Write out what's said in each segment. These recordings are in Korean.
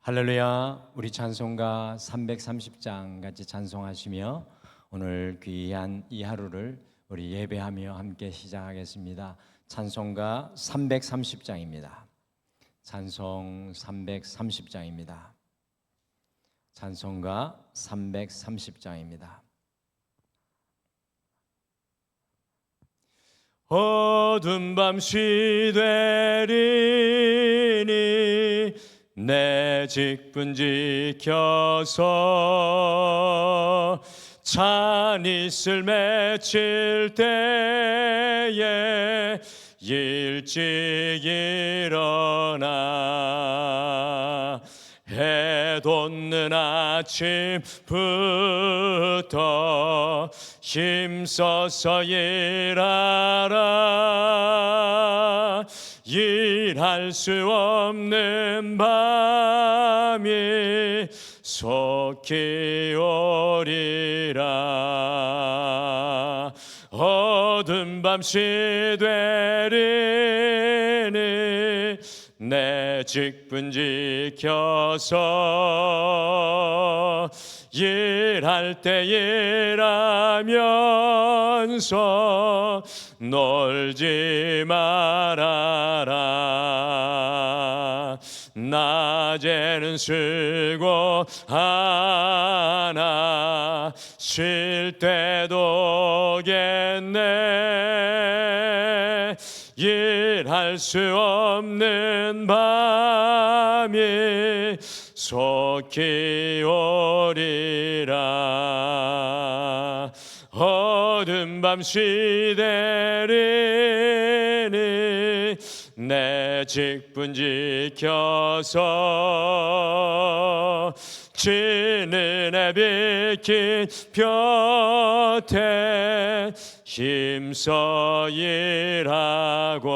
할렐루야. 우리 찬송가 330장 같이 찬송하시며 오늘 귀한 이 하루를 우리 예배하며 함께 시작하겠습니다. 찬송가 330장입니다. 찬송 330장입니다. 찬송가 330장입니다. 어두운 밤 시되리니 내 직분 지켜서 찬이슬 맺힐 때에 일찍 일어나 해 돋는 아침부터 힘써서 일하라. 일할 수 없는 밤이 속히 오리라. 어두운 밤 시되리니 내 직분 지켜서 일할 때 일하면서 놀지 말아라. 낮에는 수고하나 쉴 때도 겠네. 일할 수 없는 밤이 속히 오리라. 어두운 밤 시되리니 내 직분 지켜서 지는 해 비킨 볕에 힘써 일하고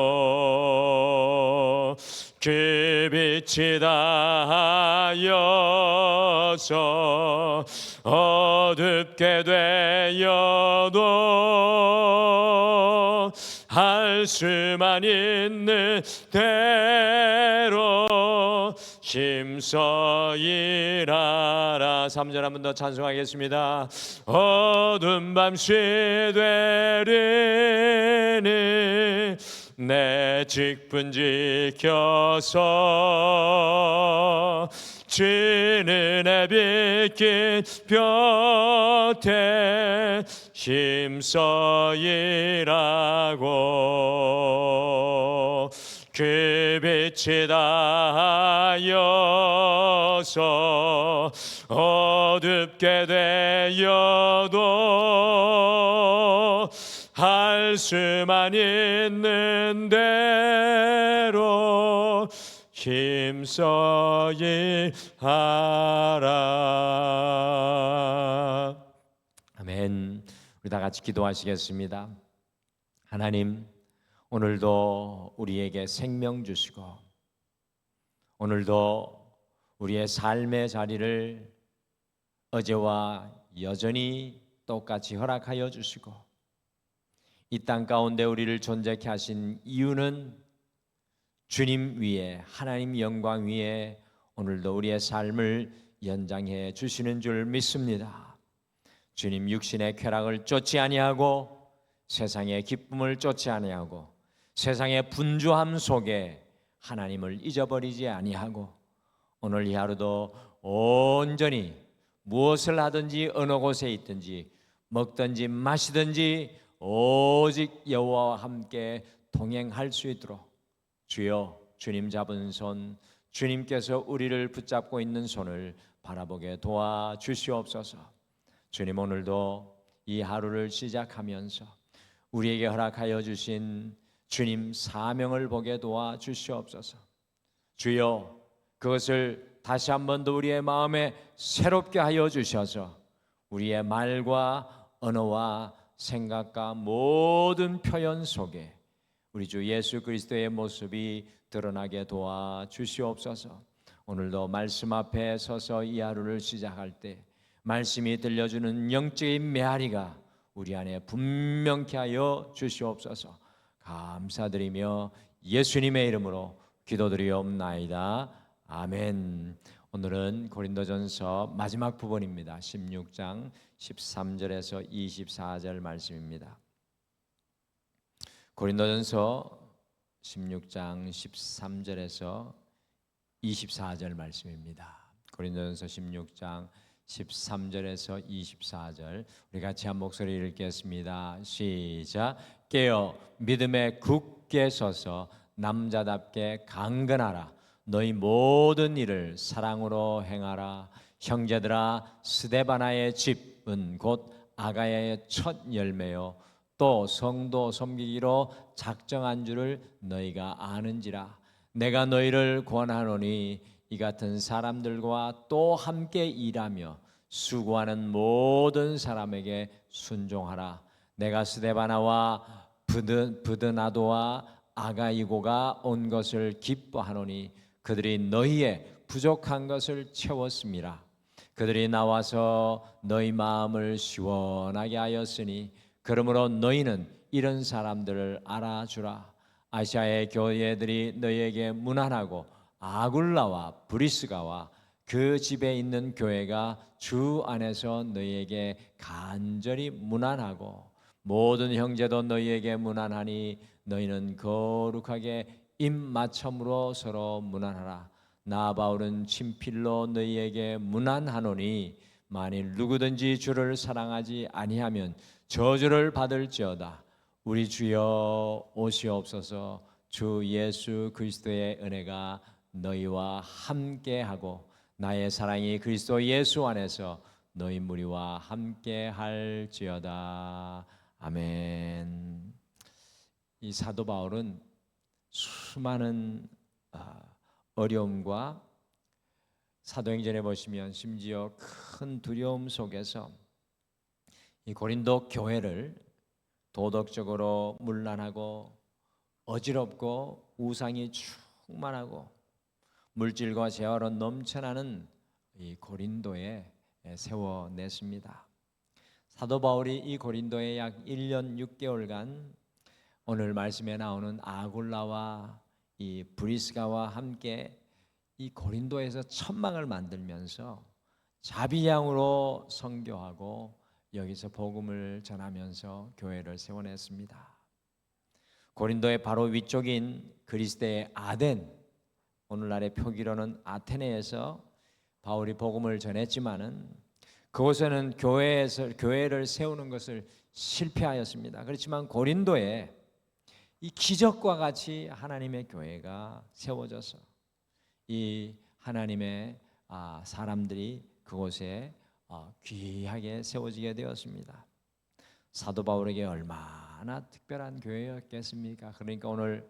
그 빛이 닿아서 어둡게 되어도 할 수만 있는 대로 힘써 일하라. 3절 한 번 더 찬송하겠습니다. 어두운 밤 시되리니 내 직분 지켜서 지는 해 비킨 볕에 힘써 일하고 그 빛이 닿아서 어둡게 되어도 할 수만 있는 대로 힘써 일하라. 아멘. 우리 다 같이 기도하시겠습니다. 하나님, 오늘도 우리에게 생명 주시고 오늘도 우리의 삶의 자리를 어제와 여전히 똑같이 허락하여 주시고 이 땅 가운데 우리를 존재케 하신 이유는 주님 위에, 하나님 영광 위에 오늘도 우리의 삶을 연장해 주시는 줄 믿습니다. 주님 육신의 쾌락을 쫓지 아니하고 세상의 기쁨을 쫓지 아니하고 세상의 분주함 속에 하나님을 잊어버리지 아니하고 오늘 이 하루도 온전히 무엇을 하든지 어느 곳에 있든지 먹든지 마시든지 오직 여호와와 함께 동행할 수 있도록 주여, 주님 잡은 손, 주님께서 우리를 붙잡고 있는 손을 바라보게 도와주시옵소서. 주님, 오늘도 이 하루를 시작하면서 우리에게 허락하여 주신 주님 사명을 보게 도와주시옵소서. 주여, 그것을 다시 한 번 더 우리의 마음에 새롭게 하여 주셔서 우리의 말과 언어와 생각과 모든 표현 속에 우리 주 예수 그리스도의 모습이 드러나게 도와주시옵소서. 오늘도 말씀 앞에 서서 이 하루를 시작할 때 말씀이 들려주는 영적인 메아리가 우리 안에 분명케 하여 주시옵소서. 감사드리며 예수님의 이름으로 기도드리옵나이다. 아멘. 오늘은 고린도전서 마지막 부분입니다. 16장 13절에서 24절 말씀입니다. 고린도전서 16장 13절에서 24절 말씀입니다. 고린도전서 16장 13절에서 24절 우리 같이 한 목소리 읽겠습니다. 시작. 깨어 믿음에 굳게 서서 남자답게 강건하라. 너희 모든 일을 사랑으로 행하라. 형제들아, 스데바나의 집은 곧 아가야의 첫 열매요 또 성도 섬기기로 작정한 줄을 너희가 아는지라. 내가 너희를 권하노니 이 같은 사람들과 또 함께 일하며 수고하는 모든 사람에게 순종하라. 내가 스데바나와 브드나도와 아가이고가 온 것을 기뻐하노니 그들이 너희의 부족한 것을 채웠음이라. 그들이 나와서 너희 마음을 시원하게 하였으니 그러므로 너희는 이런 사람들을 알아주라. 아시아의 교회들이 너희에게 문안하고 아굴라와 브리스가와 그 집에 있는 교회가 주 안에서 너희에게 간절히 문안하고 모든 형제도 너희에게 문안하니 너희는 거룩하게 입맞춤으로 서로 문안하라. 나 바울은 친필로 너희에게 문안하노니 만일 누구든지 주를 사랑하지 아니하면 저주를 받을지어다. 우리 주여 오시옵소서. 주 예수 그리스도의 은혜가 너희와 함께하고 나의 사랑이 그리스도 예수 안에서 너희 무리와 함께할지어다. 아멘. 이 사도 바울은 수많은 어려움과 사도행전에 보시면 심지어 큰 두려움 속에서 이 고린도 교회를 도덕적으로 문란하고 어지럽고 우상이 충만하고 물질과 재화로 넘쳐나는 이 고린도에 세워냈습니다. 사도 바울이 이 고린도에 약 1년 6개월간 오늘 말씀에 나오는 아굴라와 이 브리스가와 함께 이 고린도에서 천막을 만들면서 자비량으로 선교하고 여기서 복음을 전하면서 교회를 세워냈습니다. 고린도의 바로 위쪽인 그리스의 아덴, 오늘날의 표기로는 아테네에서 바울이 복음을 전했지만은 그곳에는 교회를 세우는 것을 실패하였습니다. 그렇지만 고린도에 이 기적과 같이 하나님의 교회가 세워져서 이 하나님의 사람들이 그곳에 귀하게 세워지게 되었습니다. 사도 바울에게 얼마나 특별한 교회였겠습니까? 그러니까 오늘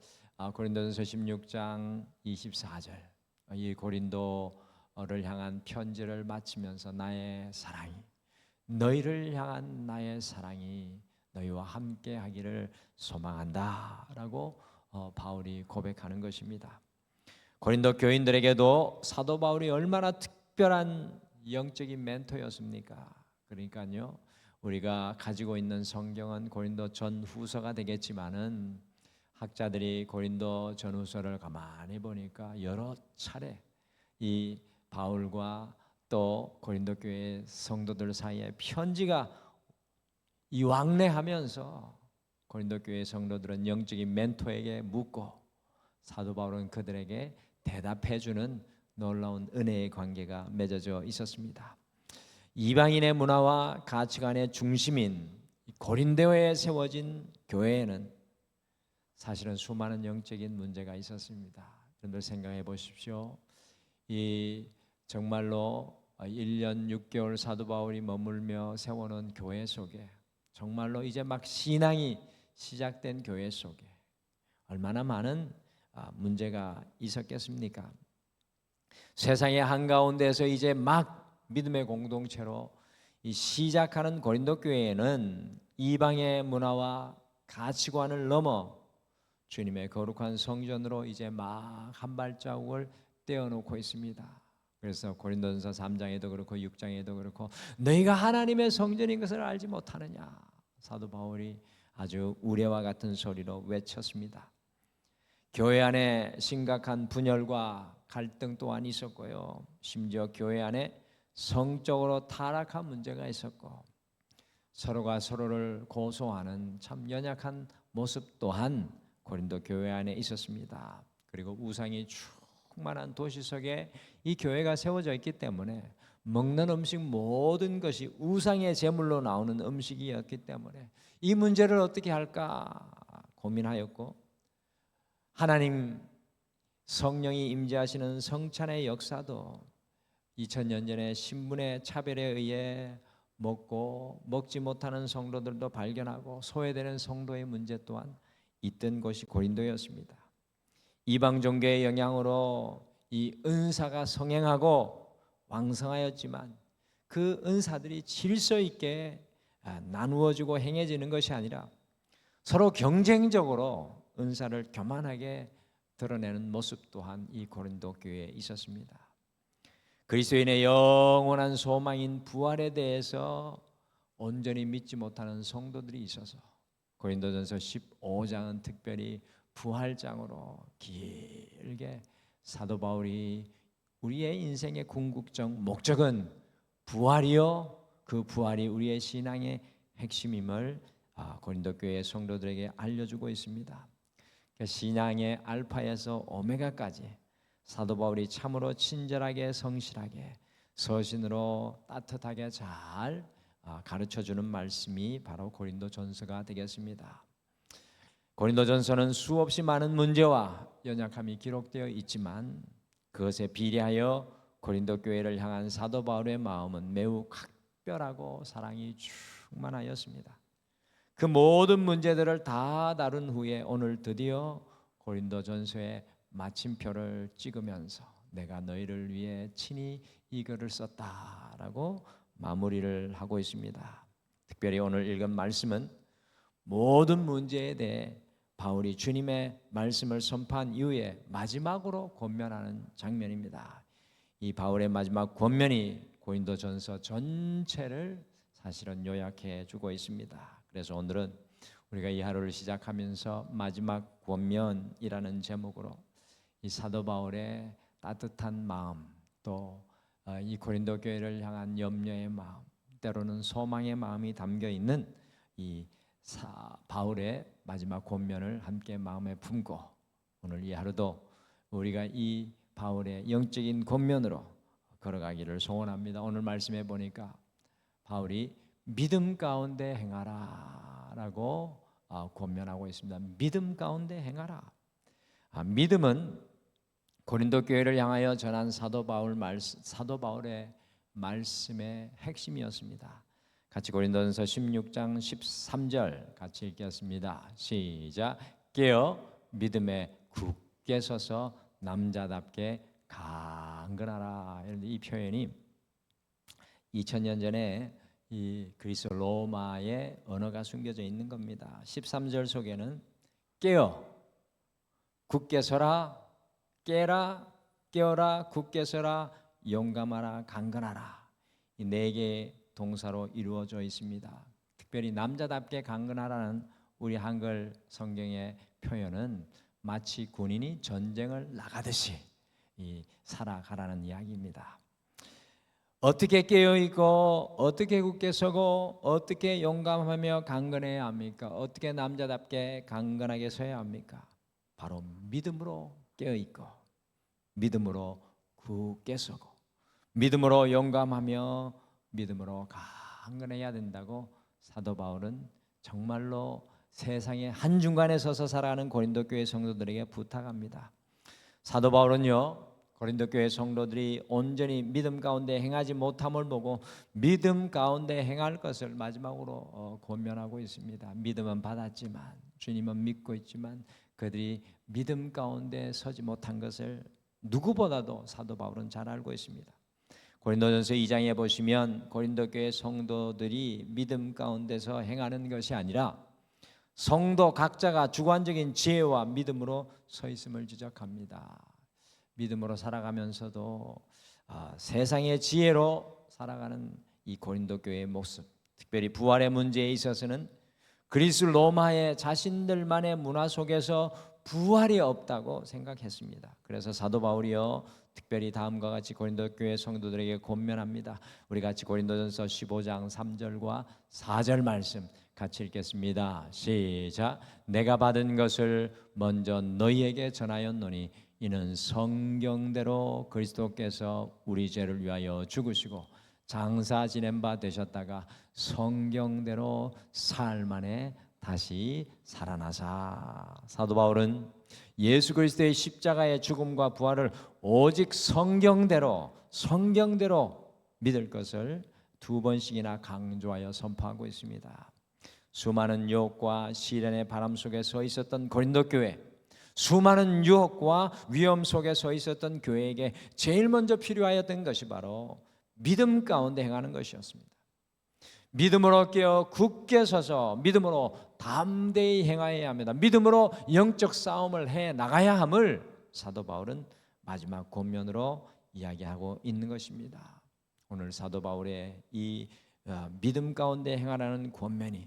고린도전서 16장 24절 이 고린도를 향한 편지를 마치면서 나의 사랑이 너희를 향한 나의 사랑이 너희와 함께 하기를 소망한다라고 바울이 고백하는 것입니다. 고린도 교인들에게도 사도 바울이 얼마나 특별한 영적인 멘토였습니까? 그러니까요, 우리가 가지고 있는 성경은 고린도 전후서가 되겠지만은 학자들이 고린도 전후서를 가만히 보니까 여러 차례 이 바울과 또 고린도 교회 성도들 사이에 편지가 이 왕래하면서 고린도 교회 성도들은 영적인 멘토에게 묻고 사도 바울은 그들에게 대답해주는 놀라운 은혜의 관계가 맺어져 있었습니다. 이방인의 문화와 가치관의 중심인 고린도에 세워진 교회에는 사실은 수많은 영적인 문제가 있었습니다. 여러분들 생각해 보십시오. 이 정말로 1년 6개월 사도 바울이 머물며 세워놓은 교회 속에 정말로 이제 막 신앙이 시작된 교회 속에 얼마나 많은 문제가 있었겠습니까? 세상의 한가운데서 이제 막 믿음의 공동체로 시작하는 고린도 교회에는 이방의 문화와 가치관을 넘어 주님의 거룩한 성전으로 이제 막 한 발자국을 떼어놓고 있습니다. 그래서 고린도전서 3장에도 그렇고 6장에도 그렇고 너희가 하나님의 성전인 것을 알지 못하느냐 사도 바울이 아주 우레와 같은 소리로 외쳤습니다. 교회 안에 심각한 분열과 갈등 또한 있었고요. 심지어 교회 안에 성적으로 타락한 문제가 있었고 서로가 서로를 고소하는 참 연약한 모습 또한 고린도 교회 안에 있었습니다. 그리고 우상이 충만한 도시 속에 이 교회가 세워져 있기 때문에 먹는 음식 모든 것이 우상의 제물로 나오는 음식이었기 때문에 이 문제를 어떻게 할까 고민하였고, 하나님 성령이 임재하시는 성찬의 역사도 2000년 전에 신분의 차별에 의해 먹고 먹지 못하는 성도들도 발견하고 소외되는 성도의 문제 또한 있던 곳이 고린도였습니다. 이방 종교의 영향으로 이 은사가 성행하고 왕성하였지만 그 은사들이 질서 있게 나누어지고 행해지는 것이 아니라 서로 경쟁적으로 은사를 교만하게 드러내는 모습 또한 이 고린도 교회에 있었습니다. 그리스도인의 영원한 소망인 부활에 대해서 온전히 믿지 못하는 성도들이 있어서 고린도전서 15장은 특별히 부활장으로 길게 사도 바울이 우리의 인생의 궁극적 목적은 부활이요 그 부활이 우리의 신앙의 핵심임을 고린도 교회 성도들에게 알려주고 있습니다. 신앙의 알파에서 오메가까지 사도 바울이 참으로 친절하게 성실하게 서신으로 따뜻하게 잘 가르쳐주는 말씀이 바로 고린도전서가 되겠습니다. 고린도전서는 수없이 많은 문제와 연약함이 기록되어 있지만 그것에 비례하여 고린도 교회를 향한 사도 바울의 마음은 매우 각별하고 사랑이 충만하였습니다. 그 모든 문제들을 다 다룬 후에 오늘 드디어 고린도전서의 마침표를 찍으면서 내가 너희를 위해 친히 이 글을 썼다라고 마무리를 하고 있습니다. 특별히 오늘 읽은 말씀은 모든 문제에 대해 바울이 주님의 말씀을 선포한 이후에 마지막으로 권면하는 장면입니다. 이 바울의 마지막 권면이 고린도전서 전체를 사실은 요약해 주고 있습니다. 그래서 오늘은 우리가 이 하루를 시작하면서 마지막 권면이라는 제목으로 이 사도 바울의 따뜻한 마음, 또 이 고린도 교회를 향한 염려의 마음, 때로는 소망의 마음이 담겨 있는 이 바울의 마지막 권면을 함께 마음에 품고 오늘 이 하루도 우리가 이 바울의 영적인 권면으로 걸어가기를 소원합니다. 오늘 말씀해 보니까 바울이 믿음 가운데 행하라 라고 권면하고 있습니다. 믿음 가운데 행하라. 믿음은 고린도 교회를 향하여 전한 사도 바울의 말씀의 핵심이었습니다. 같이 고린도전서 16장 13절 같이 읽겠습니다. 시작. 깨어 믿음에 굳게 서서 남자답게 강건하라. 이 표현이 2000년 전에 이 그리스 로마의 언어가 숨겨져 있는 겁니다. 13절 속에는 깨어 굳게 서라, 깨라, 깨어라, 굳게 서라, 용감하라, 강건하라. 이 네 개의 동사로 이루어져 있습니다. 특별히 남자답게 강건하라는 우리 한글 성경의 표현은 마치 군인이 전쟁을 나가듯이 살아가라는 이야기입니다. 어떻게 깨어있고 어떻게 굳게 서고 어떻게 용감하며 강건해야 합니까? 어떻게 남자답게 강건하게 서야 합니까? 바로 믿음으로 깨어있고 믿음으로 굳게 서고 믿음으로 용감하며 믿음으로 강건해야 된다고 사도 바울은 정말로 세상의 한중간에 서서 살아가는 고린도 교회 성도들에게 부탁합니다. 사도 바울은요 고린도 교회 성도들이 온전히 믿음 가운데 행하지 못함을 보고 믿음 가운데 행할 것을 마지막으로 권면하고 있습니다. 믿음은 받았지만 주님은 믿고 있지만 그들이 믿음 가운데 서지 못한 것을 누구보다도 사도 바울은 잘 알고 있습니다. 고린도전서 2장에 보시면 고린도 교회 성도들이 믿음 가운데서 행하는 것이 아니라 성도 각자가 주관적인 지혜와 믿음으로 서 있음을 지적합니다. 믿음으로 살아가면서도 세상의 지혜로 살아가는 이 고린도 교회의 모습, 특별히 부활의 문제에 있어서는 그리스 로마의 자신들만의 문화 속에서 부활이 없다고 생각했습니다. 그래서 사도 바울이요 특별히 다음과 같이 고린도 교회 성도들에게 권면합니다. 우리 같이 고린도전서 15장 3절과 4절 말씀 같이 읽겠습니다. 시작. 내가 받은 것을 먼저 너희에게 전하였노니 이는 성경대로 그리스도께서 우리 죄를 위하여 죽으시고 장사 지낸 바 되셨다가 성경대로 사흘 만에 다시 살아나사. 사도 바울은 예수 그리스도의 십자가의 죽음과 부활을 오직 성경대로 믿을 것을 두 번씩이나 강조하여 선포하고 있습니다. 수많은 유혹과 시련의 바람 속에 서 있었던 고린도 교회, 수많은 유혹과 위험 속에 서 있었던 교회에게 제일 먼저 필요하였던 것이 바로 믿음 가운데 행하는 것이었습니다. 믿음으로 깨어 굳게 서서 믿음으로 담대히 행하여야 합니다. 믿음으로 영적 싸움을 해 나가야 함을 사도 바울은 마지막 권면으로 이야기하고 있는 것입니다. 오늘 사도 바울의 이 믿음 가운데 행하라는 권면이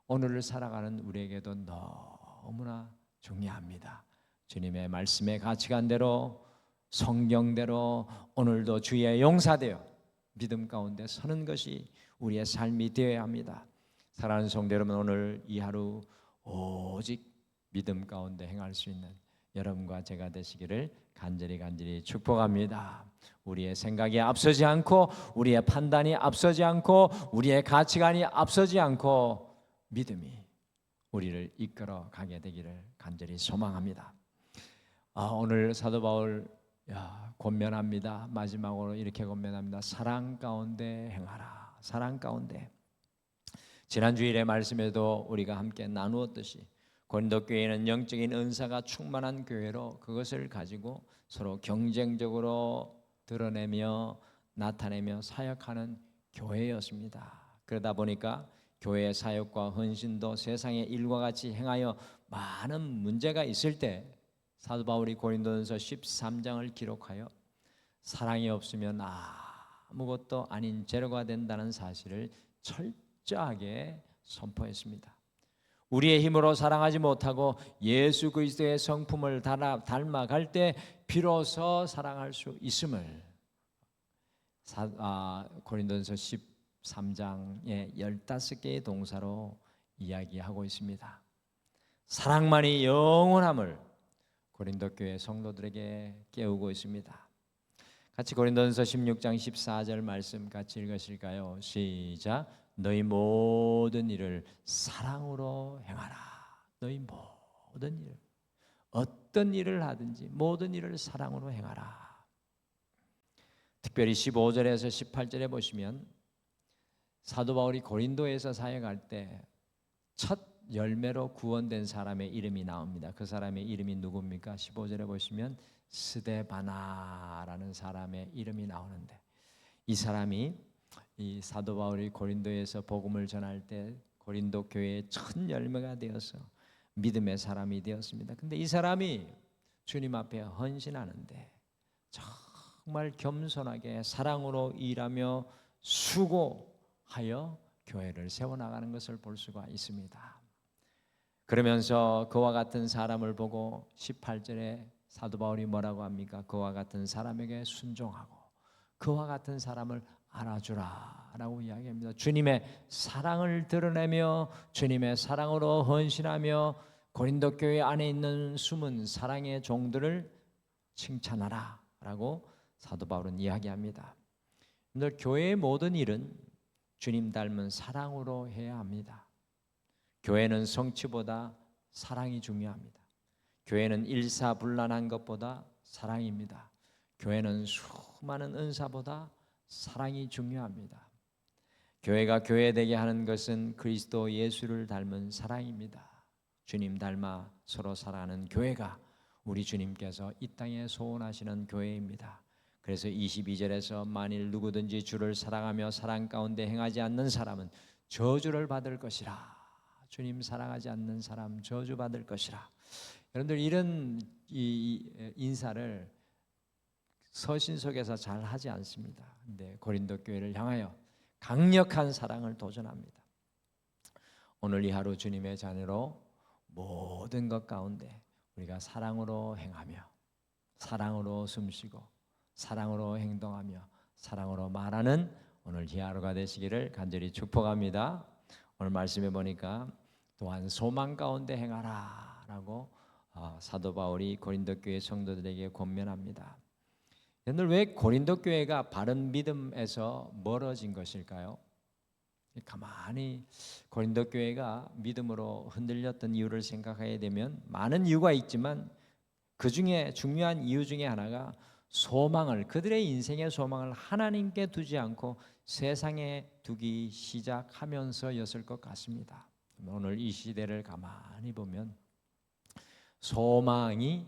오늘을 살아가는 우리에게도 너무나 중요합니다. 주님의 말씀의 가치관대로 성경대로 오늘도 주의 용사되어 믿음 가운데 서는 것이 우리의 삶이 되어야 합니다. 사랑하는 성도 여러분, 오늘 이 하루 오직 믿음 가운데 행할 수 있는 여러분과 제가 되시기를 간절히 축복합니다. 우리의 생각이 앞서지 않고 우리의 판단이 앞서지 않고 우리의 가치관이 앞서지 않고 믿음이 우리를 이끌어 가게 되기를 간절히 소망합니다. 오늘 사도 바울 권면합니다. 마지막으로 이렇게 권면합니다. 사랑 가운데 행하라. 사랑 가운데. 지난 주일의 말씀에도 우리가 함께 나누었듯이 고린도 교회는 영적인 은사가 충만한 교회로 그것을 가지고 서로 경쟁적으로 드러내며 나타내며 사역하는 교회였습니다. 그러다 보니까 교회의 사역과 헌신도 세상의 일과 같이 행하여 많은 문제가 있을 때 사도 바울이 고린도전서 13장을 기록하여 사랑이 없으면 아무것도 아닌 재료가 된다는 사실을 철저하게 선포했습니다. 우리의 힘으로 사랑하지 못하고 예수 그리스도의 성품을 닮아갈 때 비로소 사랑할 수 있음을 고린도전서 13장의 15개의 동사로 이야기하고 있습니다. 사랑만이 영원함을 고린도 교회 성도들에게 깨우고 있습니다. 같이 고린도전서 16장 14절 말씀 같이 읽으실까요? 시작. 너희 모든 일을 사랑으로 행하라. 너희 모든 일, 어떤 일을 하든지 모든 일을 사랑으로 행하라. 특별히 15절에서 18절에 보시면 사도 바울이 고린도에서 사역할 때 첫 열매로 구원된 사람의 이름이 나옵니다. 그 사람의 이름이 누굽니까? 15절에 보시면 스데바나라는 사람의 이름이 나오는데 이 사람이 이 사도 바울이 고린도에서 복음을 전할 때 고린도 교회의 첫 열매가 되어서 믿음의 사람이 되었습니다. 근데 이 사람이 주님 앞에 헌신하는데 정말 겸손하게 사랑으로 일하며 수고하여 교회를 세워나가는 것을 볼 수가 있습니다. 그러면서 그와 같은 사람을 보고 18절에 사도 바울이 뭐라고 합니까? 그와 같은 사람에게 순종하고 그와 같은 사람을 알아주라 라고 이야기합니다. 주님의 사랑을 드러내며 주님의 사랑으로 헌신하며 고린도 교회 안에 있는 숨은 사랑의 종들을 칭찬하라 라고 사도 바울은 이야기합니다. 오늘 교회의 모든 일은 주님 닮은 사랑으로 해야 합니다. 교회는 성취보다 사랑이 중요합니다. 교회는 일사불란한 것보다 사랑입니다. 교회는 수많은 은사보다 사랑이 중요합니다. 교회가 교회되게 하는 것은 그리스도 예수를 닮은 사랑입니다. 주님 닮아 서로 사랑하는 교회가 우리 주님께서 이 땅에 소원하시는 교회입니다. 그래서 22절에서 만일 누구든지 주를 사랑하며 사랑 가운데 행하지 않는 사람은 저주를 받을 것이라. 주님 사랑하지 않는 사람 저주받을 것이라. 여러분들 이런 인사를 서신 속에서 잘 하지 않습니다. 근데 고린도 교회를 향하여 강력한 사랑을 도전합니다. 오늘 이 하루 주님의 자녀로 모든 것 가운데 우리가 사랑으로 행하며 사랑으로 숨쉬고 사랑으로 행동하며 사랑으로 말하는 오늘 이 하루가 되시기를 간절히 축복합니다. 오늘 말씀해 보니까 또한 소망 가운데 행하라 라고 사도 바울이 고린도 교회 성도들에게 권면합니다. 오늘 왜 고린도 교회가 바른 믿음에서 멀어진 것일까요? 가만히 고린도 교회가 믿음으로 흔들렸던 이유를 생각하게 되면 많은 이유가 있지만 그 중에 중요한 이유 중에 하나가 그들의 인생의 소망을 하나님께 두지 않고 세상에 두기 시작하면서였을 것 같습니다. 오늘 이 시대를 가만히 보면 소망이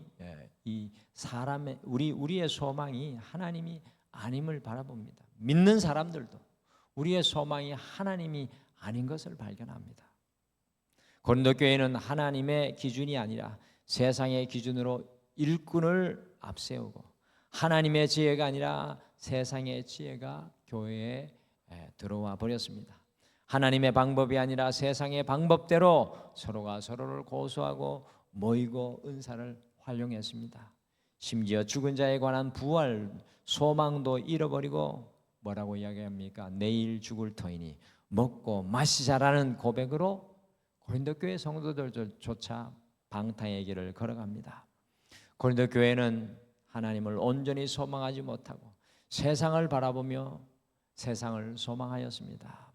이 사람의 우리의 소망이 하나님이 아님을 바라봅니다. 믿는 사람들도 우리의 소망이 하나님이 아닌 것을 발견합니다. 고린도 교회는 하나님의 기준이 아니라 세상의 기준으로 일꾼을 앞세우고 하나님의 지혜가 아니라 세상의 지혜가 교회에 들어와 버렸습니다. 하나님의 방법이 아니라 세상의 방법대로 서로가 서로를 고소하고 모이고 은사를 활용했습니다. 심지어 죽은 자에 관한 부활 소망도 잃어버리고 뭐라고 이야기합니까? 내일 죽을 터이니 먹고 마시자라는 고백으로 고린도 교회 성도들조차 방탕의 길을 걸어갑니다. 고린도 교회는 하나님을 온전히 소망하지 못하고 세상을 바라보며 세상을 소망하였습니다.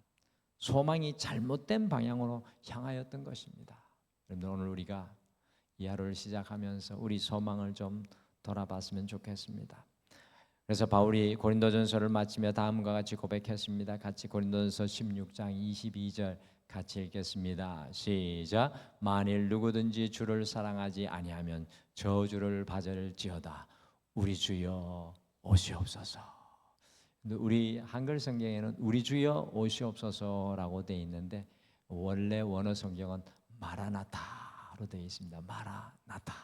소망이 잘못된 방향으로 향하였던 것입니다. 여러분들 오늘 우리가 이 하루를 시작하면서 우리 소망을 좀 돌아봤으면 좋겠습니다. 그래서 바울이 고린도전서를 마치며 다음과 같이 고백했습니다. 같이 고린도전서 16장 22절 같이 읽겠습니다. 시작. 만일 누구든지 주를 사랑하지 아니하면 저주를 받을지어다. 우리 주여 오시옵소서. 우리 한글 성경에는 우리 주여 오시옵소서라고 되어 있는데 원래 원어 성경은 마라나타로 되어 있습니다. 마라나타.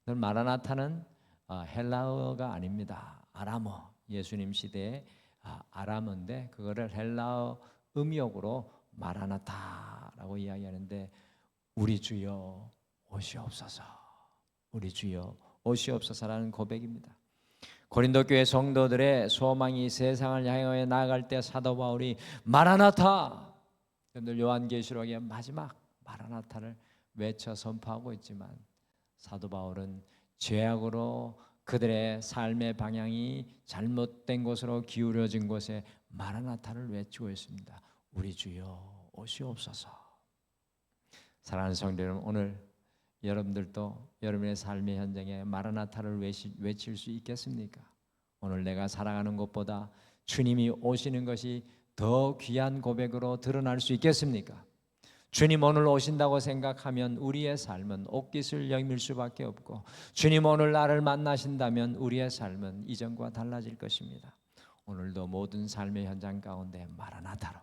마라나타는 헬라어가 아닙니다. 아람어. 예수님 시대의 아람어인데 그거를 헬라어 음역으로 마라나타라고 이야기하는데 우리 주여 오시옵소서. 우리 주여 오시옵소서라는 고백입니다. 고린도 교회 성도들의 소망이 세상을 향해 나아갈 때 사도 바울이 마라나타, 여러분들 요한계시록의 마지막 마라나타를 외쳐 선포하고 있지만 사도 바울은 죄악으로 그들의 삶의 방향이 잘못된 곳으로 기울어진 곳에 마라나타를 외치고 있습니다. 우리 주여 오시옵소서. 사랑하는 성도 여러분, 오늘 여러분들도 여러분의 삶의 현장에 마라나타를 외칠 수 있겠습니까? 오늘 내가 살아가는 것보다 주님이 오시는 것이 더 귀한 고백으로 드러날 수 있겠습니까? 주님 오늘 오신다고 생각하면 우리의 삶은 옥깃을 여밀 수밖에 없고 주님 오늘 나를 만나신다면 우리의 삶은 이전과 달라질 것입니다. 오늘도 모든 삶의 현장 가운데 마라나타로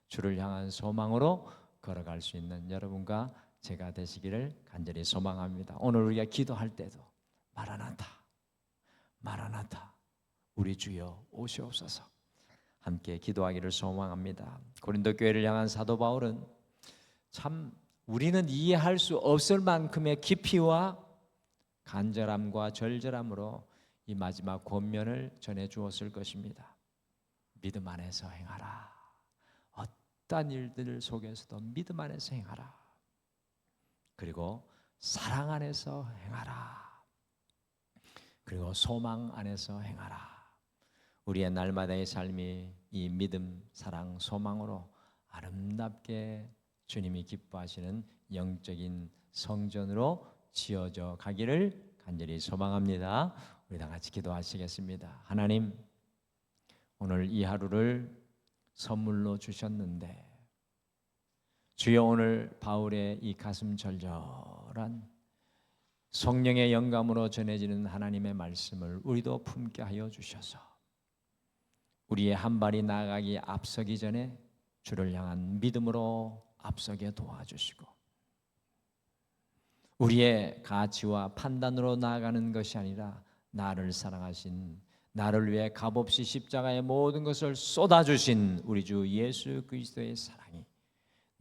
주를 향한 소망으로 걸어갈 수 있는 여러분과 제가 되시기를 간절히 소망합니다. 오늘 우리가 기도할 때도 마라나타, 마라나타, 우리 주여 오시옵소서 함께 기도하기를 소망합니다. 고린도 교회를 향한 사도 바울은 참 우리는 이해할 수 없을 만큼의 깊이와 간절함과 절절함으로 이 마지막 권면을 전해 주었을 것입니다. 믿음 안에서 행하라. 어떠한 일들 속에서도 믿음 안에서 행하라. 그리고 사랑 안에서 행하라. 그리고 소망 안에서 행하라. 우리의 날마다의 삶이 이 믿음, 사랑, 소망으로 아름답게 주님이 기뻐하시는 영적인 성전으로 지어져 가기를 간절히 소망합니다. 우리 다 같이 기도하시겠습니다. 하나님, 오늘 이 하루를 선물로 주셨는데 주여 오늘 바울의 이 가슴 절절한 성령의 영감으로 전해지는 하나님의 말씀을 우리도 품게 하여 주셔서 우리의 한 발이 나아가기 앞서기 전에 주를 향한 믿음으로 앞서게 도와주시고 우리의 가치와 판단으로 나아가는 것이 아니라 나를 사랑하신 나를 위해 값없이 십자가의 모든 것을 쏟아주신 우리 주 예수 그리스도의 사랑이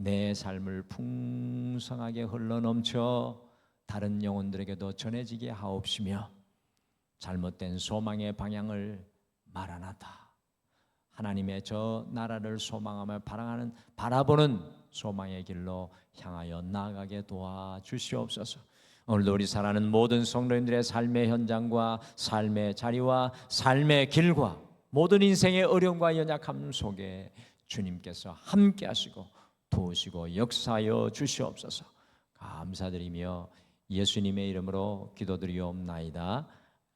내 삶을 풍성하게 흘러넘쳐 다른 영혼들에게도 전해지게 하옵시며 잘못된 소망의 방향을 마라나타, 하나님의 저 나라를 소망하며 바라보는 소망의 길로 향하여 나아가게 도와주시옵소서. 오늘도 우리 사랑하는 모든 성도님들의 삶의 현장과 삶의 자리와 삶의 길과 모든 인생의 어려움과 연약함 속에 주님께서 함께 하시고 도우시고 역사하여 주시옵소서. 감사드리며 예수님의 이름으로 기도드리옵나이다.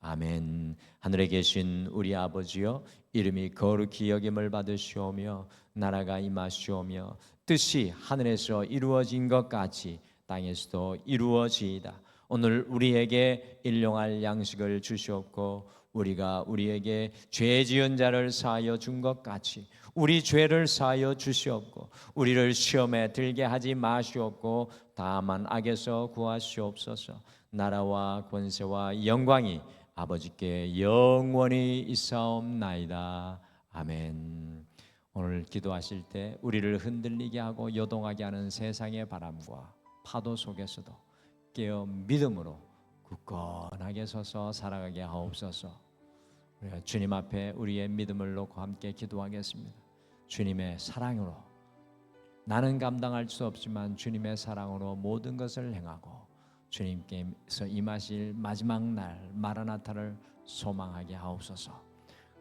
아멘. 하늘에 계신 우리 아버지여, 이름이 거룩히 여김을 받으시오며 나라가 임하시오며 뜻이 하늘에서 이루어진 것 같이 땅에서도 이루어지이다. 오늘 우리에게 일용할 양식을 주시옵고 우리가 우리에게 죄 지은 자를 사하여 준 것 같이 우리 죄를 사하여 주시옵고 우리를 시험에 들게 하지 마시옵고 다만 악에서 구하시옵소서. 나라와 권세와 영광이 아버지께 영원히 있사옵나이다. 아멘. 오늘 기도하실 때 우리를 흔들리게 하고 요동하게 하는 세상의 바람과 파도 속에서도 깨어 믿음으로 굳건하게 서서 살아가게 하옵소서. 우리가 주님 앞에 우리의 믿음을 놓고 함께 기도하겠습니다. 주님의 사랑으로, 나는 감당할 수 없지만 주님의 사랑으로 모든 것을 행하고 주님께서 임하실 마지막 날 마라나타를 소망하게 하옵소서.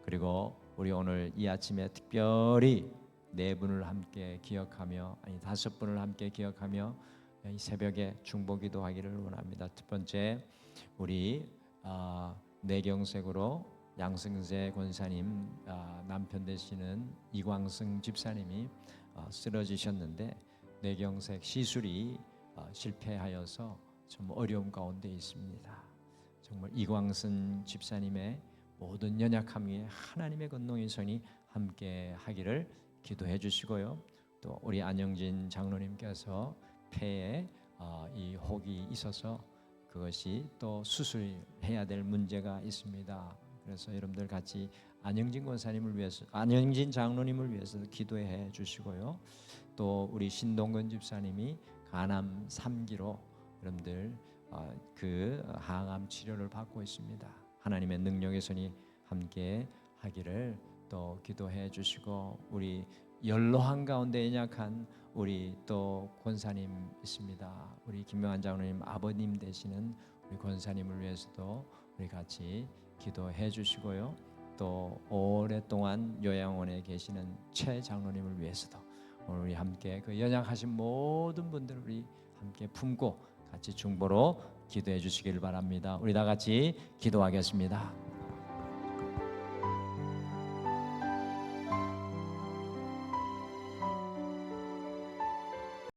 그리고 우리 오늘 이 아침에 특별히 4분을 함께 기억하며, 아니 5분을 함께 기억하며 이 새벽에 중보기도 하기를 원합니다. 첫 번째, 우리 뇌경색으로 양승세 권사님 남편 되시는 이광승 집사님이 쓰러지셨는데 뇌경색 시술이 실패하여서 좀 어려움 가운데 있습니다. 정말 이광승 집사님의 모든 연약함 위에 하나님의 권능의 손이 함께 하기를 기도해 주시고요. 또 우리 안영진 장로님께서 폐에 이 혹이 있어서 그것이 또 수술해야 될 문제가 있습니다. 그래서 여러분들 같이 안영진 권사님을 위해서, 안영진 장로님을 위해서 기도해 주시고요. 또 우리 신동근 집사님이 간암 3기로 여러분들 그 항암 치료를 받고 있습니다. 하나님의 능력의 손이 함께 하기를 또 기도해 주시고, 우리 연로한 가운데 연약한 우리 또 권사님 있습니다. 우리 김명환 장로님 아버님 되시는 우리 권사님을 위해서도 우리 같이 기도해 주시고요. 또 오랫동안 요양원에 계시는 최 장로님을 위해서도 오늘 우리 함께 그 연약하신 모든 분들 우리 함께 품고 같이 중보로 기도해 주시길 바랍니다. 우리 다 같이 기도하겠습니다.